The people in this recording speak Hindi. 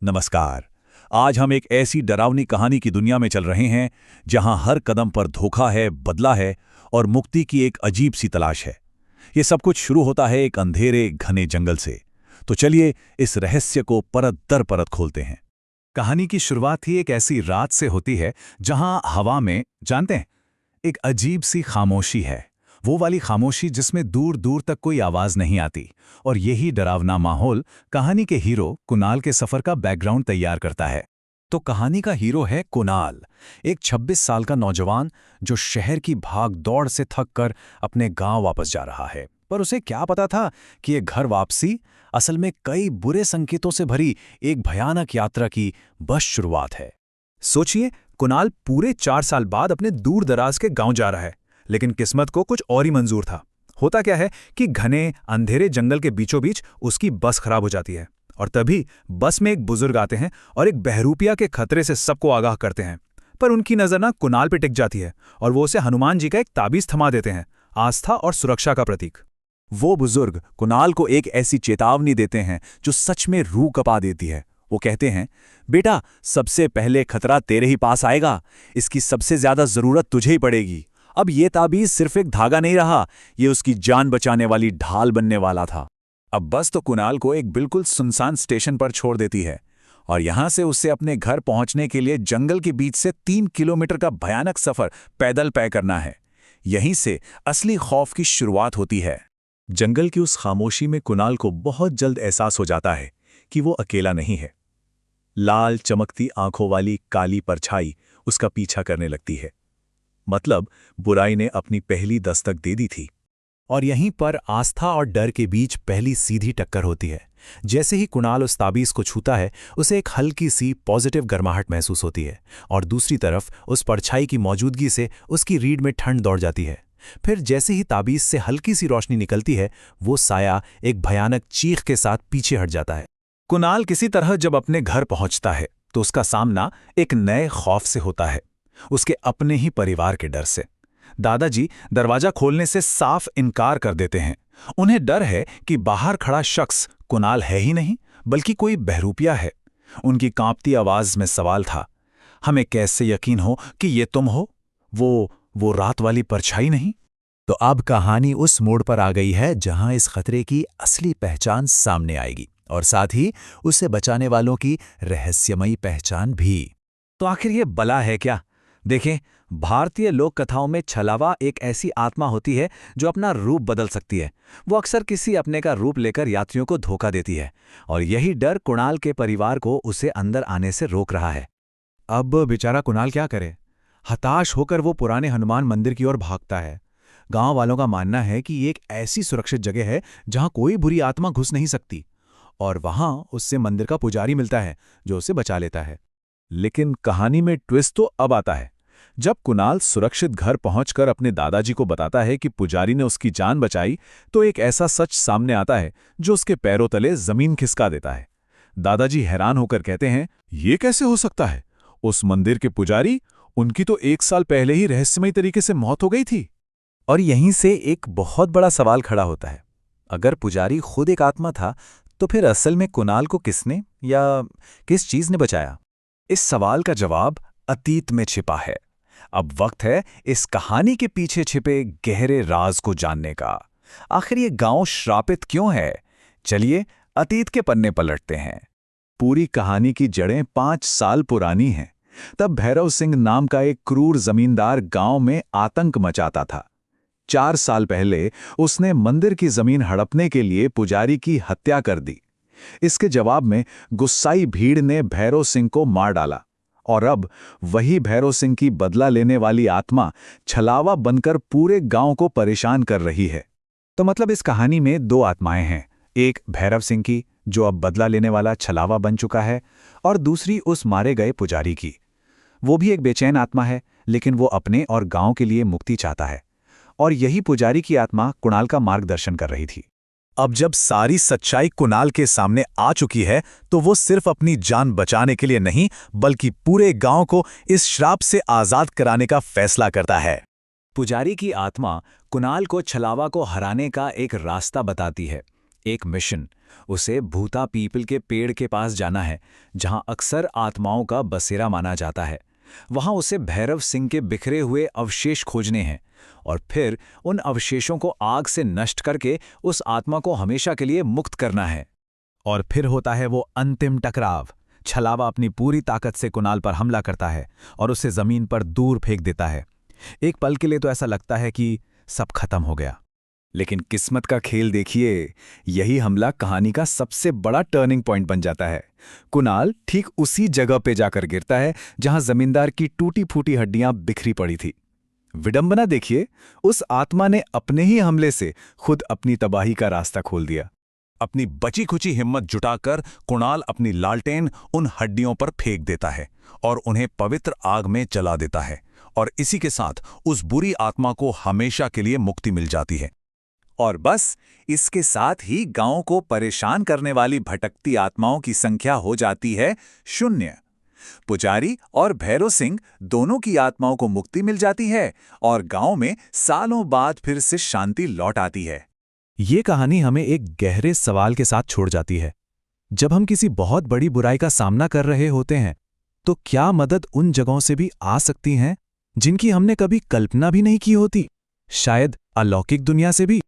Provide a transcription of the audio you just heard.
नमस्कार। आज हम एक ऐसी डरावनी कहानी की दुनिया में चल रहे हैं जहां हर कदम पर धोखा है, बदला है और मुक्ति की एक अजीब सी तलाश है। ये सब कुछ शुरू होता है एक अंधेरे घने जंगल से। तो चलिए इस रहस्य को परत दर परत खोलते हैं। कहानी की शुरुआत ही एक ऐसी रात से होती है जहां हवा में, जानते हैं, एक अजीब सी खामोशी है। वो वाली खामोशी जिसमें दूर दूर तक कोई आवाज नहीं आती। और यही डरावना माहौल कहानी के हीरो कुणाल के सफर का बैकग्राउंड तैयार करता है। तो कहानी का हीरो है कुणाल, एक 26 साल का नौजवान जो शहर की भाग दौड़ से थक कर अपने गांव वापस जा रहा है। पर उसे क्या पता था कि ये घर वापसी असल में कई बुरे संकेतों से भरी एक भयानक यात्रा की बस शुरुआत है। सोचिए, कुणाल पूरे 4 साल बाद अपने दूर दराज के गांव जा रहा है, लेकिन किस्मत को कुछ और ही मंजूर था। होता क्या है कि घने अंधेरे जंगल के बीचों बीच उसकी बस खराब हो जाती है और तभी बस में एक बुजुर्ग आते हैं और एक बहरूपिया के खतरे से सबको आगाह करते हैं। पर उनकी नजर ना कुणाल पे टिक जाती है और वो उसे हनुमान जी का एक ताबीज थमा देते हैं, आस्था और सुरक्षा का प्रतीक। वो बुजुर्ग कुणाल को एक ऐसी चेतावनी देते हैं जो सच में रूह कपा देती है। वो कहते हैं, बेटा, सबसे पहले खतरा तेरे ही पास आएगा। इसकी सबसे ज्यादा जरूरत तुझे ही पड़ेगी। अब ये ताबीज सिर्फ एक धागा नहीं रहा, ये उसकी जान बचाने वाली ढाल बनने वाला था। अब बस तो कुणाल को एक बिल्कुल सुनसान स्टेशन पर छोड़ देती है और यहां से उसे अपने घर पहुंचने के लिए जंगल के बीच से 3 किलोमीटर का भयानक सफर पैदल तय करना है। यहीं से असली खौफ की शुरुआत होती है। जंगल की उस खामोशी में कुणाल को बहुत जल्द एहसास हो जाता है कि वो अकेला नहीं है। लाल चमकती आंखों वाली काली परछाई उसका पीछा करने लगती है। मतलब बुराई ने अपनी पहली दस्तक दे दी थी। और यहीं पर आस्था और डर के बीच पहली सीधी टक्कर होती है। जैसे ही कुणाल उस ताबीज को छूता है, उसे एक हल्की सी पॉजिटिव गर्माहट महसूस होती है और दूसरी तरफ उस परछाई की मौजूदगी से उसकी रीढ़ में ठंड दौड़ जाती है। फिर जैसे ही ताबीज से हल्की सी रोशनी निकलती है, वो साया एक भयानक चीख के साथ पीछे हट जाता है। कुणाल किसी तरह जब अपने घर पहुंचता है तो उसका सामना एक नए खौफ से होता है, उसके अपने ही परिवार के डर से। दादाजी दरवाजा खोलने से साफ इनकार कर देते हैं। उन्हें डर है कि बाहर खड़ा शख्स कुणाल है ही नहीं, बल्कि कोई बहरूपिया है। उनकी कांपती आवाज में सवाल था, हमें कैसे यकीन हो कि ये तुम हो, वो रात वाली परछाई नहीं? तो अब कहानी उस मोड़ पर आ गई है जहां इस खतरे की असली पहचान सामने आएगी और साथ ही उसे बचाने वालों की रहस्यमयी पहचान भी। तो आखिर ये बला है क्या? देखें, भारतीय लोक कथाओं में छलावा एक ऐसी आत्मा होती है जो अपना रूप बदल सकती है। वो अक्सर किसी अपने का रूप लेकर यात्रियों को धोखा देती है और यही डर कुणाल के परिवार को उसे अंदर आने से रोक रहा है। अब बेचारा कुणाल क्या करे? हताश होकर वो पुराने हनुमान मंदिर की ओर भागता है। गांव वालों का मानना है कि ये एक ऐसी सुरक्षित जगह है जहां कोई बुरी आत्मा घुस नहीं सकती और वहां उससे मंदिर का पुजारी मिलता है जो उसे बचा लेता है। लेकिन कहानी में ट्विस्ट तो अब आता है। जब कुणाल सुरक्षित घर पहुंचकर अपने दादाजी को बताता है कि पुजारी ने उसकी जान बचाई, तो एक ऐसा सच सामने आता है जो उसके पैरों तले जमीन खिसका देता है। दादाजी हैरान होकर कहते हैं, ये कैसे हो सकता है? उस मंदिर के पुजारी, उनकी तो 1 साल पहले ही रहस्यमयी तरीके से मौत हो गई थी। और यहीं से एक बहुत बड़ा सवाल खड़ा होता है। अगर पुजारी खुद एक आत्मा था, तो फिर असल में कुणाल को किसने या किस चीज ने बचाया? इस सवाल का जवाब अतीत में छिपा है। अब वक्त है इस कहानी के पीछे छिपे गहरे राज को जानने का। आखिर ये गांव श्रापित क्यों है? चलिए अतीत के पन्ने पलटते हैं। पूरी कहानी की जड़ें 5 साल पुरानी हैं। तब भैरव सिंह नाम का एक क्रूर जमींदार गांव में आतंक मचाता था। 4 साल पहले उसने मंदिर की जमीन हड़पने के लिए पुजारी की हत्या कर दी। इसके जवाब में गुस्साई भीड़ ने भैरव सिंह को मार डाला और अब वही भैरव सिंह की बदला लेने वाली आत्मा छलावा बनकर पूरे गांव को परेशान कर रही है। तो मतलब इस कहानी में 2 आत्माएं हैं, एक भैरव सिंह की जो अब बदला लेने वाला छलावा बन चुका है, और दूसरी उस मारे गए पुजारी की। वो भी एक बेचैन आत्मा है, लेकिन वो अपने और गांव के लिए मुक्ति चाहता है। और यही पुजारी की आत्मा कुणाल का मार्गदर्शन कर रही थी। अब जब सारी सच्चाई कुणाल के सामने आ चुकी है, तो वो सिर्फ अपनी जान बचाने के लिए नहीं, बल्कि पूरे गांव को इस श्राप से आजाद कराने का फैसला करता है। पुजारी की आत्मा कुणाल को छलावा को हराने का एक रास्ता बताती है, एक मिशन, उसे भूता पीपल के पेड़ के पास जाना है, जहां अक्सर आत्माओं का बसेरा माना जाता है। वहां उसे भैरव सिंह के बिखरे हुए अवशेष खोजने हैं और फिर उन अवशेषों को आग से नष्ट करके उस आत्मा को हमेशा के लिए मुक्त करना है। और फिर होता है वो अंतिम टकराव। छलावा अपनी पूरी ताकत से कुणाल पर हमला करता है और उसे जमीन पर दूर फेंक देता है। एक पल के लिए तो ऐसा लगता है कि सब खत्म हो गया। लेकिन किस्मत का खेल देखिए, यही हमला कहानी का सबसे बड़ा टर्निंग पॉइंट बन जाता है। कुणाल ठीक उसी जगह पे जाकर गिरता है जहां जमींदार की टूटी फूटी हड्डियां बिखरी पड़ी थी। विडंबना देखिए, उस आत्मा ने अपने ही हमले से खुद अपनी तबाही का रास्ता खोल दिया। अपनी बची खुची हिम्मत जुटाकर कुणाल अपनी लालटेन उन हड्डियों पर फेंक देता है और उन्हें पवित्र आग में जला देता है, और इसी के साथ उस बुरी आत्मा को हमेशा के लिए मुक्ति मिल जाती है। और बस इसके साथ ही गांव को परेशान करने वाली भटकती आत्माओं की संख्या हो जाती है 0। पुजारी और भैरव सिंह दोनों की आत्माओं को मुक्ति मिल जाती है और गांव में सालों बाद फिर से शांति लौट आती है। ये कहानी हमें एक गहरे सवाल के साथ छोड़ जाती है। जब हम किसी बहुत बड़ी बुराई का सामना कर रहे होते हैं, तो क्या मदद उन जगहों से भी आ सकती है जिनकी हमने कभी कल्पना भी नहीं की होती? शायद अलौकिक दुनिया से भी।